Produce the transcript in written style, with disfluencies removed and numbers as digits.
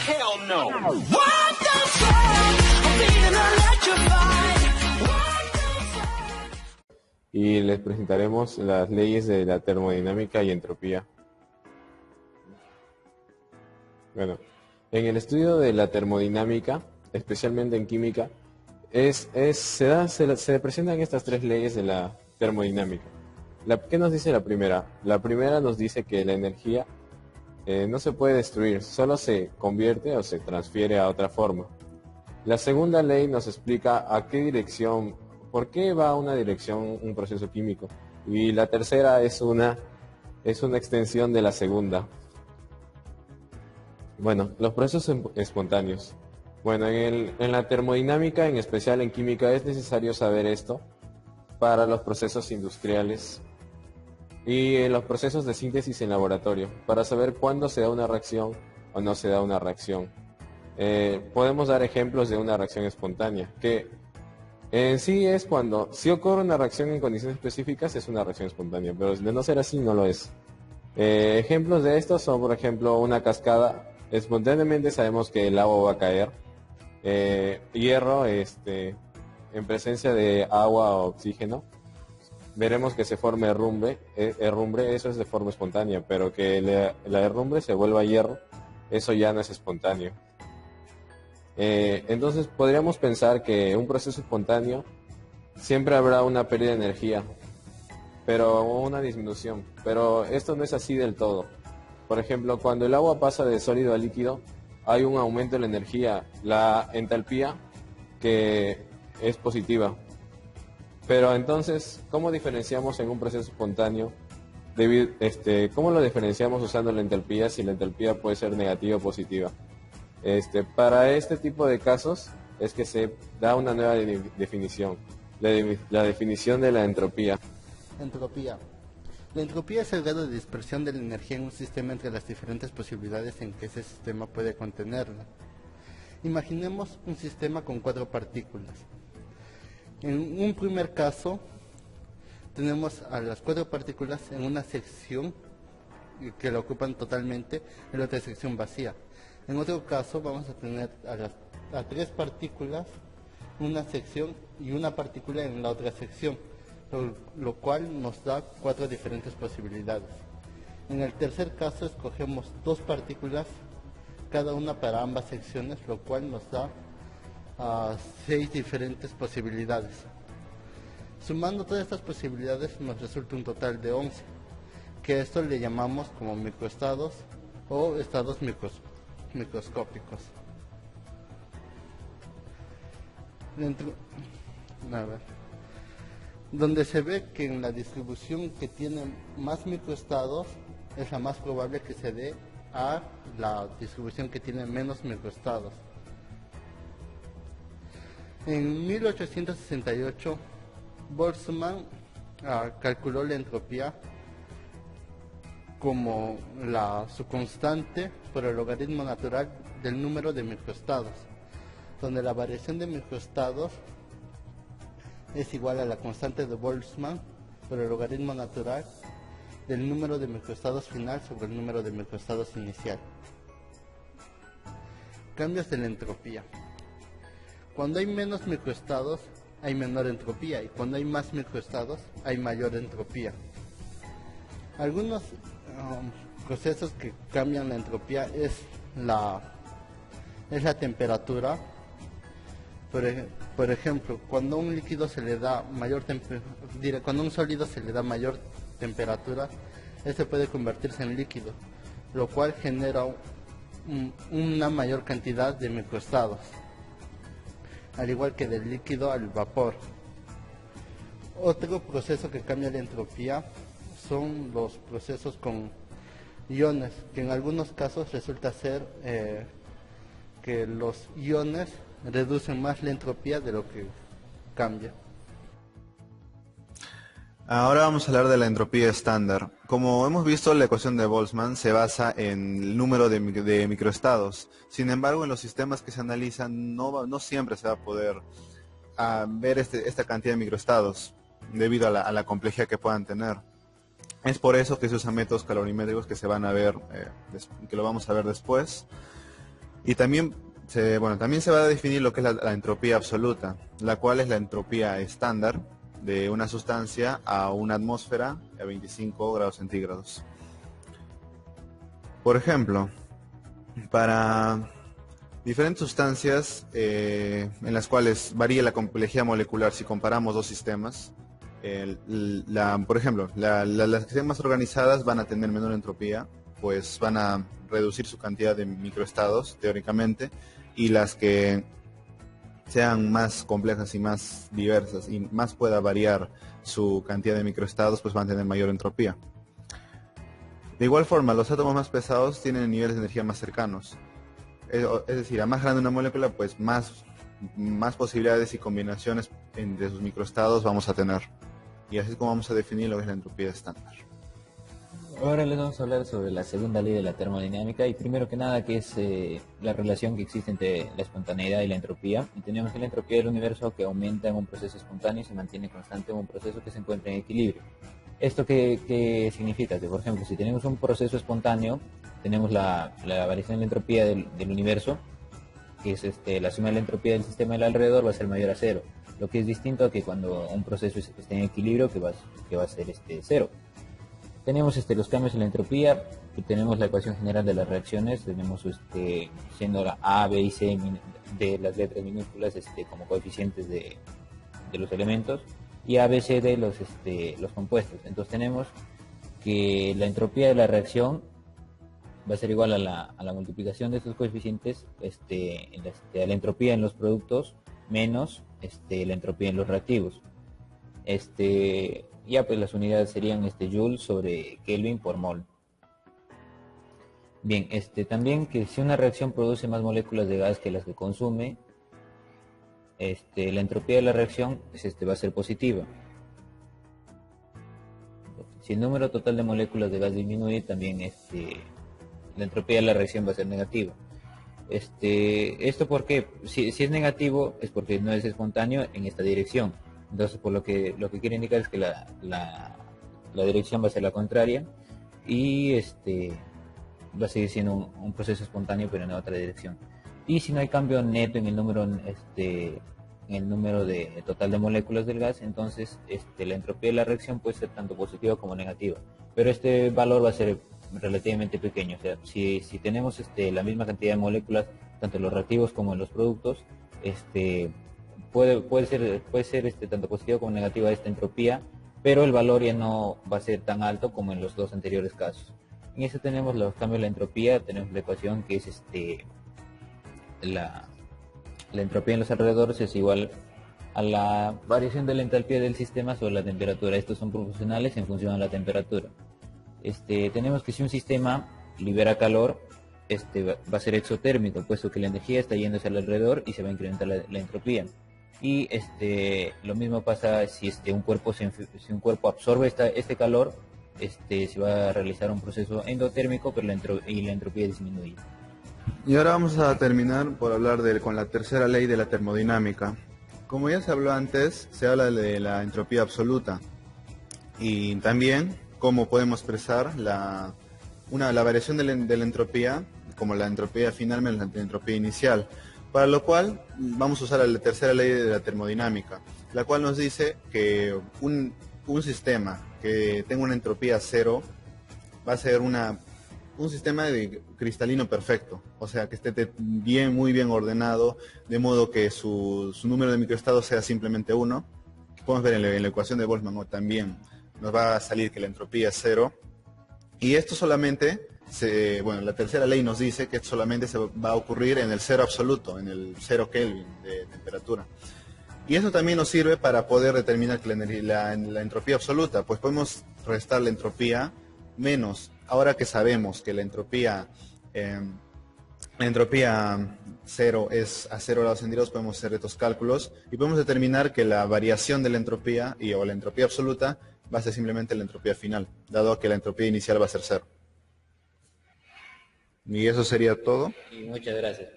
Hell no. What the fuck? I'm feeling electrified. Y les presentaremos las leyes de la termodinámica y entropía. Bueno, en el estudio de la termodinámica, especialmente en química, se presentan estas tres leyes de la termodinámica. ¿Qué nos dice la primera? La primera nos dice que la energía no se puede destruir, solo se convierte o se transfiere a otra forma. La segunda ley nos explica a qué dirección, por qué va a una dirección un proceso químico. Y la tercera es una extensión de la segunda. Bueno, los procesos espontáneos. Bueno, en la termodinámica, en especial en química, es necesario saber esto para los procesos industriales y en los procesos de síntesis en laboratorio, para saber cuándo se da una reacción o no se da una reacción. Podemos dar ejemplos de una reacción espontánea, que en sí es cuando, si ocurre una reacción en condiciones específicas, es una reacción espontánea, pero de no ser así, no lo es. Ejemplos de estos son, por ejemplo, una cascada. Espontáneamente sabemos que el agua va a caer. Hierro, en presencia de agua o oxígeno, veremos que se forma herrumbre. Eso es de forma espontánea, pero que la herrumbre se vuelva hierro, eso ya no es espontáneo. Entonces podríamos pensar que un proceso espontáneo siempre habrá una pérdida de energía, pero una disminución, pero esto no es así del todo. Por ejemplo, cuando el agua pasa de sólido a líquido, hay un aumento de la energía, la entalpía, que es positiva. Pero entonces, ¿cómo diferenciamos en un proceso espontáneo? ¿Cómo lo diferenciamos usando la entalpía si la entalpía puede ser negativa o positiva? Para este tipo de casos es que se da una nueva definición, la definición de la entropía. Entropía. La entropía es el grado de dispersión de la energía en un sistema entre las diferentes posibilidades en que ese sistema puede contenerla. Imaginemos un sistema con 4 partículas. En un primer caso, tenemos a las 4 partículas en una sección que la ocupan totalmente, en la otra sección vacía. En otro caso, vamos a tener a 3 partículas, una sección y una partícula en la otra sección, lo cual nos da 4 diferentes posibilidades. En el tercer caso, escogemos 2 partículas, cada una para ambas secciones, lo cual nos da 6 diferentes posibilidades. Sumando todas estas posibilidades nos resulta un total de 11, que a esto le llamamos como microestados o estados microscópicos. Donde se ve que en la distribución que tiene más microestados es la más probable que se dé a la distribución que tiene menos microestados. En 1868, Boltzmann calculó la entropía como su constante por el logaritmo natural del número de microestados, donde la variación de microestados es igual a la constante de Boltzmann por el logaritmo natural del número de microestados final sobre el número de microestados inicial. Cambios de la entropía. Cuando hay menos microestados hay menor entropía, y cuando hay más microestados hay mayor entropía. Algunos procesos que cambian la entropía es la temperatura. Por ejemplo, cuando un líquido se le da cuando un sólido se le da mayor temperatura, este puede convertirse en líquido, lo cual genera una mayor cantidad de microestados, al igual que del líquido al vapor. Otro proceso que cambia la entropía son los procesos con iones, que en algunos casos resulta ser que los iones reducen más la entropía de lo que cambia. Ahora vamos a hablar de la entropía estándar. Como hemos visto, la ecuación de Boltzmann se basa en el número de microestados. Sin embargo, en los sistemas que se analizan no siempre se va a poder ver esta cantidad de microestados debido a la complejidad que puedan tener. Es por eso que se usan métodos calorimétricos que se van a ver, que lo vamos a ver después. Y también también se va a definir lo que es la entropía absoluta, la cual es la entropía estándar de una sustancia a una atmósfera a 25 grados centígrados. Por ejemplo, para diferentes sustancias en las cuales varía la complejidad molecular si comparamos dos sistemas, por ejemplo, las que sean más organizadas van a tener menor entropía, pues van a reducir su cantidad de microestados, teóricamente, y las que sean más complejas y más diversas y más pueda variar su cantidad de microestados, pues van a tener mayor entropía. De igual forma, los átomos más pesados tienen niveles de energía más cercanos. Es decir, a más grande una molécula, pues más posibilidades y combinaciones entre sus microestados vamos a tener. Y así es como vamos a definir lo que es la entropía estándar. Ahora les vamos a hablar sobre la segunda ley de la termodinámica y primero que nada que es la relación que existe entre la espontaneidad y la entropía. Y tenemos que la entropía del universo que aumenta en un proceso espontáneo y se mantiene constante en un proceso que se encuentra en equilibrio. ¿Esto qué significa? Que por ejemplo, si tenemos un proceso espontáneo, tenemos la variación de la entropía del universo, que es la suma de la entropía del sistema del alrededor va a ser mayor a cero. Lo que es distinto a que cuando un proceso esté en equilibrio, que va a ser cero. Tenemos los cambios en la entropía, y tenemos la ecuación general de las reacciones, tenemos siendo la A, B y C de las letras minúsculas como coeficientes de los elementos, y A, B, C de los compuestos. Entonces tenemos que la entropía de la reacción va a ser igual a la multiplicación de estos coeficientes, a la entropía en los productos menos la entropía en los reactivos. Ya pues las unidades serían Joule sobre Kelvin por mol. Bien, también que si una reacción produce más moléculas de gas que las que consume, la entropía de la reacción va a ser positiva. Si el número total de moléculas de gas disminuye, también la entropía de la reacción va a ser negativa. Esto porque si es negativo es porque no es espontáneo en esta dirección. Entonces, por lo que quiere indicar es que la dirección va a ser la contraria y va a seguir siendo un proceso espontáneo pero en otra dirección. Y si no hay cambio neto en el número total de moléculas del gas, entonces la entropía de la reacción puede ser tanto positiva como negativa. Pero este valor va a ser relativamente pequeño. O sea, si tenemos la misma cantidad de moléculas tanto en los reactivos como en los productos, puede ser tanto positiva como negativa esta entropía, pero el valor ya no va a ser tan alto como en los dos anteriores casos. En eso tenemos los cambios de la entropía, tenemos la ecuación que es la entropía en los alrededores es igual a la variación de la entalpía del sistema sobre la temperatura. Estos son proporcionales en función a la temperatura. Tenemos que si un sistema libera calor, va a ser exotérmico, puesto que la energía está yéndose al alrededor y se va a incrementar la entropía. Y lo mismo pasa si un cuerpo absorbe este calor, se va a realizar un proceso endotérmico, pero la entropía disminuye. Y ahora vamos a terminar por hablar con la tercera ley de la termodinámica. Como ya se habló antes, se habla de la entropía absoluta y también cómo podemos expresar la variación de la entropía como la entropía final menos la entropía inicial, para lo cual vamos a usar la tercera ley de la termodinámica, la cual nos dice que un sistema que tenga una entropía cero va a ser un sistema cristalino perfecto, o sea que esté muy bien ordenado, de modo que su número de microestados sea simplemente 1. Podemos ver en la ecuación de Boltzmann también nos va a salir que la entropía es 0, y esto solamente, la tercera ley nos dice que esto solamente se va a ocurrir en el cero absoluto, en el 0 Kelvin de temperatura. Y eso también nos sirve para poder determinar que la entropía absoluta, pues podemos restar la entropía menos. Ahora que sabemos que la entropía 0 es a 0 grados centígrados, podemos hacer estos cálculos y podemos determinar que la variación de la entropía o la entropía absoluta va a ser simplemente la entropía final, dado que la entropía inicial va a ser 0. Y eso sería todo. Y muchas gracias.